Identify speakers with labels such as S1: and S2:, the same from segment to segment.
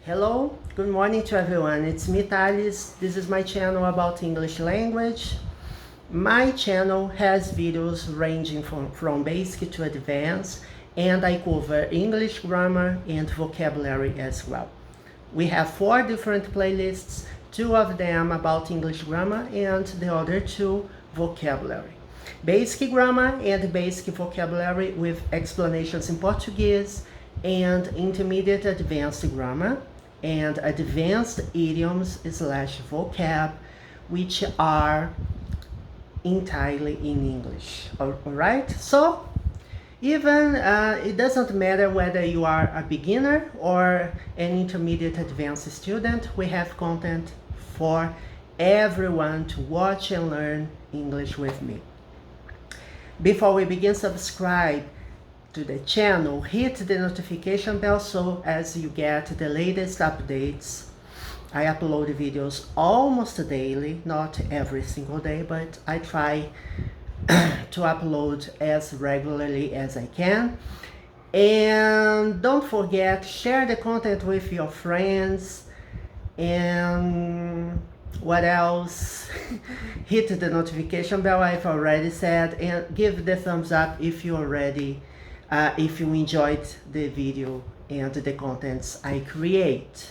S1: Hello, good morning to everyone. It's me, Thales. This is my channel about English language. My channel has videos ranging from basic to advanced, and I cover English grammar and vocabulary as well. We have 4 different playlists, 2 of them about English grammar and the other 2 vocabulary. Basic grammar and basic vocabulary with explanations in Portuguese, and intermediate advanced grammar and advanced idioms / vocab, which are entirely in English. All right, so even it doesn't matter whether you are a beginner or an intermediate advanced student, we have content for everyone to watch and learn English with me. Before we begin, subscribe to the channel, hit the notification bell so as you get the latest updates. I upload videos almost daily, not every single day, but I try to upload as regularly as I can. And don't forget, share the content with your friends. And what else? Hit the notification bell, I've already said, and give the thumbs up if you enjoyed the video and the contents I create,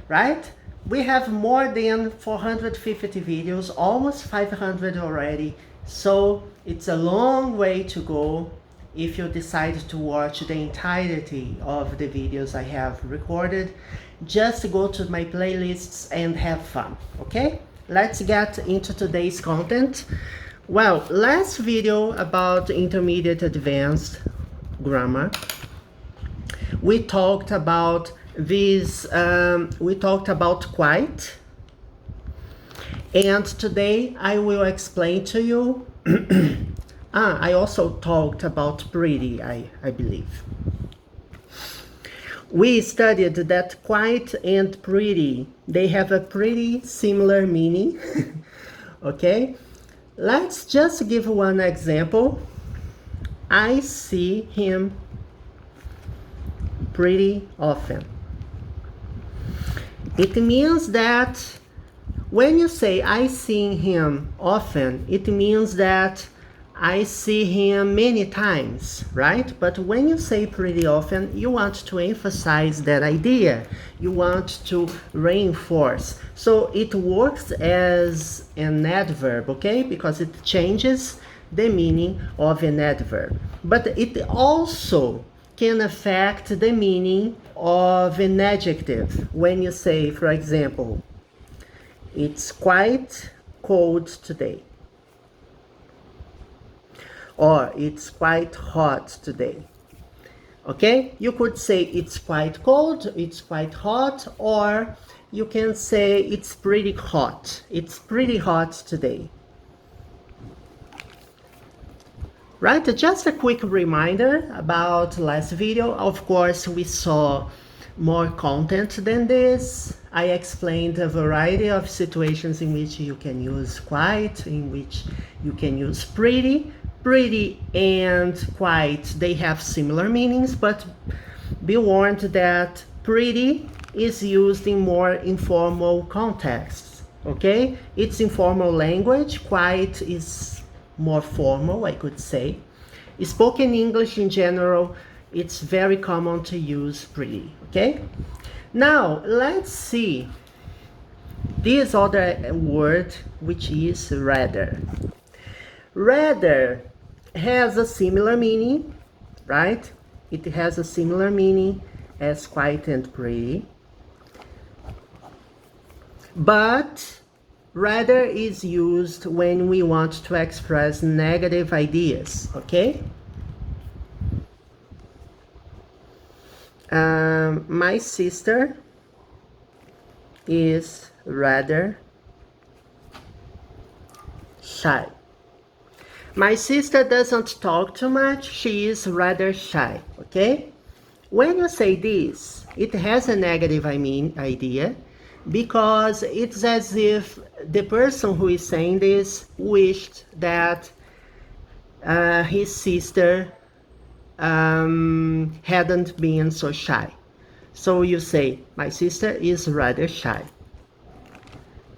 S1: right? We have more than 450 videos, almost 500 already, so it's a long way to go if you decide to watch the entirety of the videos I have recorded. Just go to my playlists and have fun, okay? Let's get into today's content. Well, last video about intermediate advanced grammar, we talked about this, we talked about quite, and today I will explain to you I also talked about pretty, I believe. We studied that quite and pretty, they have a pretty similar meaning. Okay, let's just give one example. I see him pretty often. It means that when you say I see him often, it means that I see him many times, right? But when you say pretty often, you want to emphasize that idea. You want to reinforce. So it works as an adverb, okay? Because it changes the meaning of an adverb. But it also can affect the meaning of an adjective. When you say, for example, it's quite cold today, or it's quite hot today. Okay, you could say it's quite cold, it's quite hot, or you can say it's pretty hot. It's pretty hot today. Right, just a quick reminder about last video. Of course, we saw more content than this. I explained a variety of situations in which you can use quite, in which you can use pretty. Pretty and quite, they have similar meanings, but be warned that pretty is used in more informal contexts, okay? It's informal language, quite is more formal, I could say. Spoken English in general, it's very common to use pretty, okay? Now, let's see this other word, which is rather. Rather has a similar meaning, right? It has a similar meaning as quite and pretty. But rather is used when we want to express negative ideas, okay? My sister is rather shy. My sister doesn't talk too much, she is rather shy, okay? When you say this, it has a negative idea, because it's as if the person who is saying this wished that his sister hadn't been so shy. So you say, my sister is rather shy.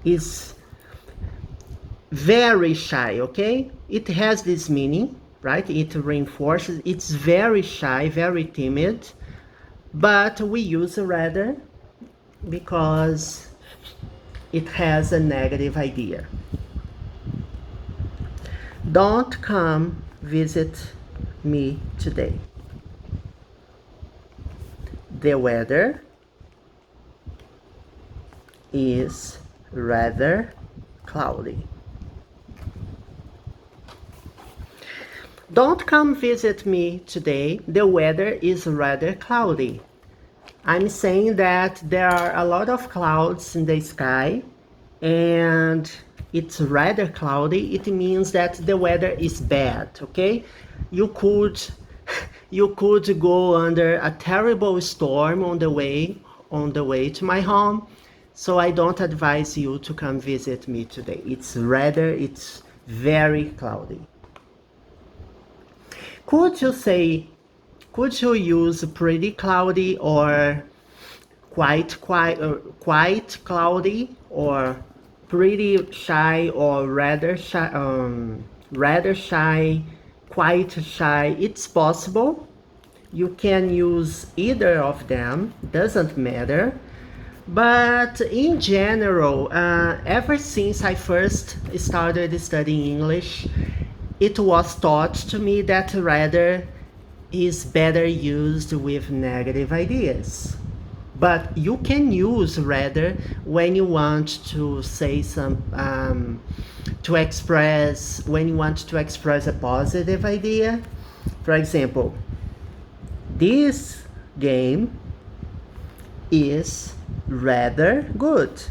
S1: Is very shy, okay? It has this meaning, right? It reinforces, it's very shy, very timid, but we use rather because it has a negative idea. Don't come visit me today. The weather is rather cloudy. Don't come visit me today. The weather is rather cloudy. I'm saying that there are a lot of clouds in the sky and it's rather cloudy. It means that the weather is bad, okay? You could go under a terrible storm on the way to my home. So I don't advise you to come visit me today. It's very cloudy. Could you use pretty cloudy or quite cloudy, or pretty shy or rather shy, quite shy? It's possible. You can use either of them, doesn't matter. But in general, ever since I first started studying English, it was taught to me that rather is better used with negative ideas. But you can use rather when you want to say when you want to express a positive idea. For example, this game is rather good.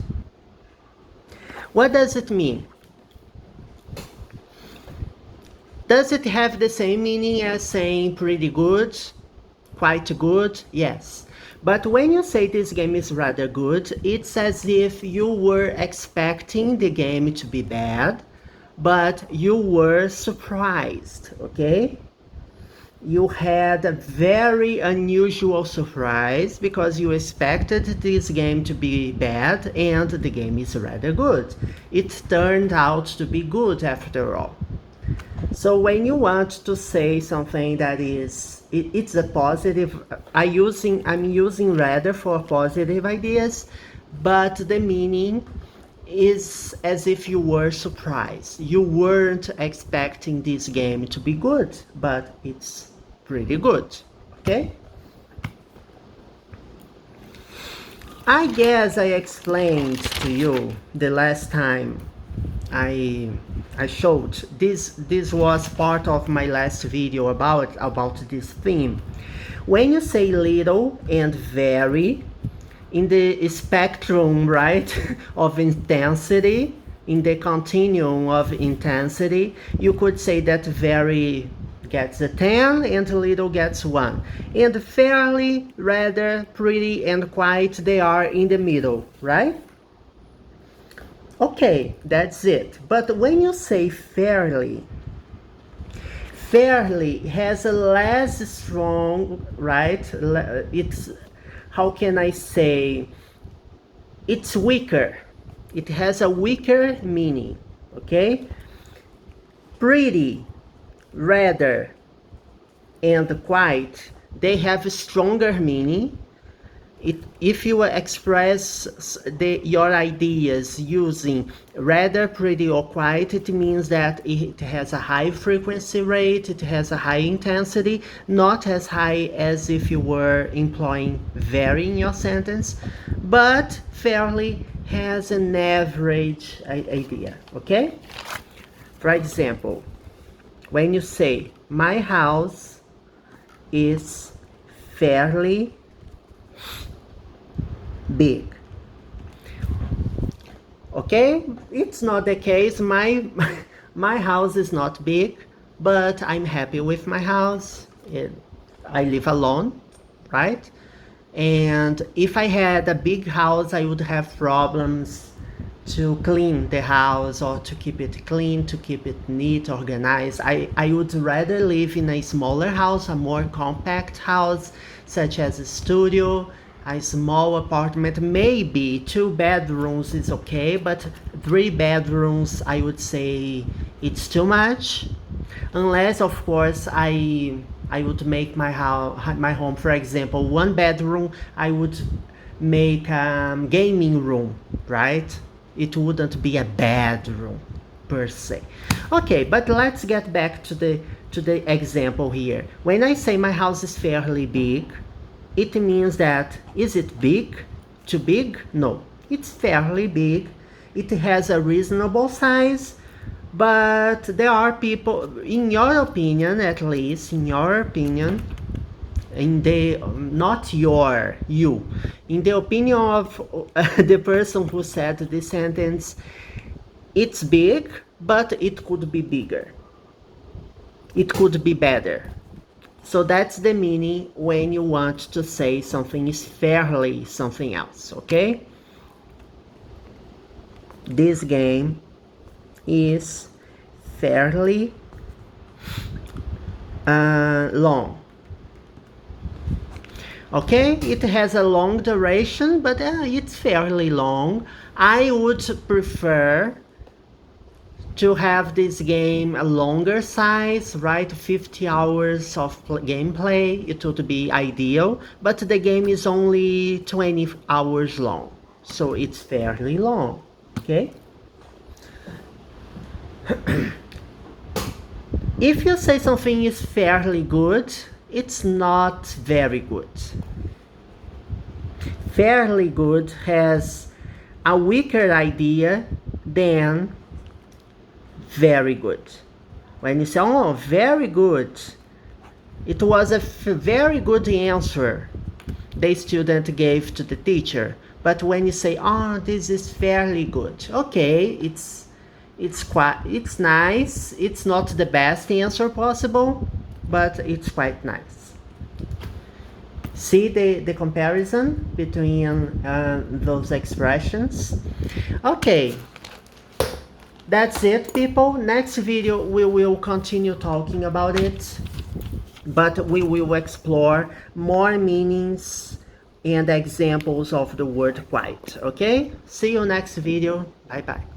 S1: What does it mean? Does it have the same meaning as saying pretty good, quite good? Yes. But when you say this game is rather good, it's as if you were expecting the game to be bad, but you were surprised, okay? You had a very unusual surprise because you expected this game to be bad and the game is rather good. It turned out to be good after all. So when you want to say something that it's a positive, I'm using rather for positive ideas, but the meaning is as if you were surprised. You weren't expecting this game to be good, but it's pretty good, okay? I guess I explained to you the last time I showed this was part of my last video about this theme. When you say little and very in the spectrum, right, of intensity, in the continuum of intensity, you could say that very gets a 10 and little gets 1. And fairly, rather, pretty and quite, they are in the middle, right? Okay, that's it. But when you say fairly has a less strong, right? It's, how can I say? It's weaker. It has a weaker meaning, okay? Pretty, rather, and quite, they have a stronger meaning. If you express your ideas using rather, pretty, or quite, it means that it has a high frequency rate, it has a high intensity, not as high as if you were employing very in your sentence, but fairly has an average idea, okay? For example, when you say, my house is fairly big. Okay, it's not the case. My house is not big, but I'm happy with my house. I live alone, right? And if I had a big house, I would have problems to clean the house or to keep it clean, to keep it neat, organized. I would rather live in a smaller house, a more compact house, such as a studio, a small apartment. Maybe 2 bedrooms is okay, but 3 bedrooms, I would say it's too much. Unless, of course, I would make my home, for example, 1 bedroom, I would make a gaming room, right? It wouldn't be a bedroom per se. Okay, but let's get back to the example here. When I say my house is fairly big, it means that, is it big? Too big? No, it's fairly big. It has a reasonable size, but there are people, in your opinion, at least, in your opinion, in the, not your, you, in the opinion of the person who said this sentence, it's big, but it could be bigger. It could be better. So that's the meaning when you want to say something is fairly something else, okay? This game is fairly long. Okay, it has a long duration, but it's fairly long. I would prefer to have this game a longer size, right? 50 hours of gameplay, it would be ideal, but the game is only 20 hours long, so it's fairly long, okay? If you say something is fairly good, it's not very good. Fairly good has a weaker idea than very good. When you say, oh, very good, it was a very good answer the student gave to the teacher. But when you say, oh, this is fairly good, okay, it's nice. It's not the best answer possible, but it's quite nice. See the comparison between those expressions? Okay. That's it, people. Next video we will continue talking about it, but we will explore more meanings and examples of the word quite, okay? See you next video. Bye bye.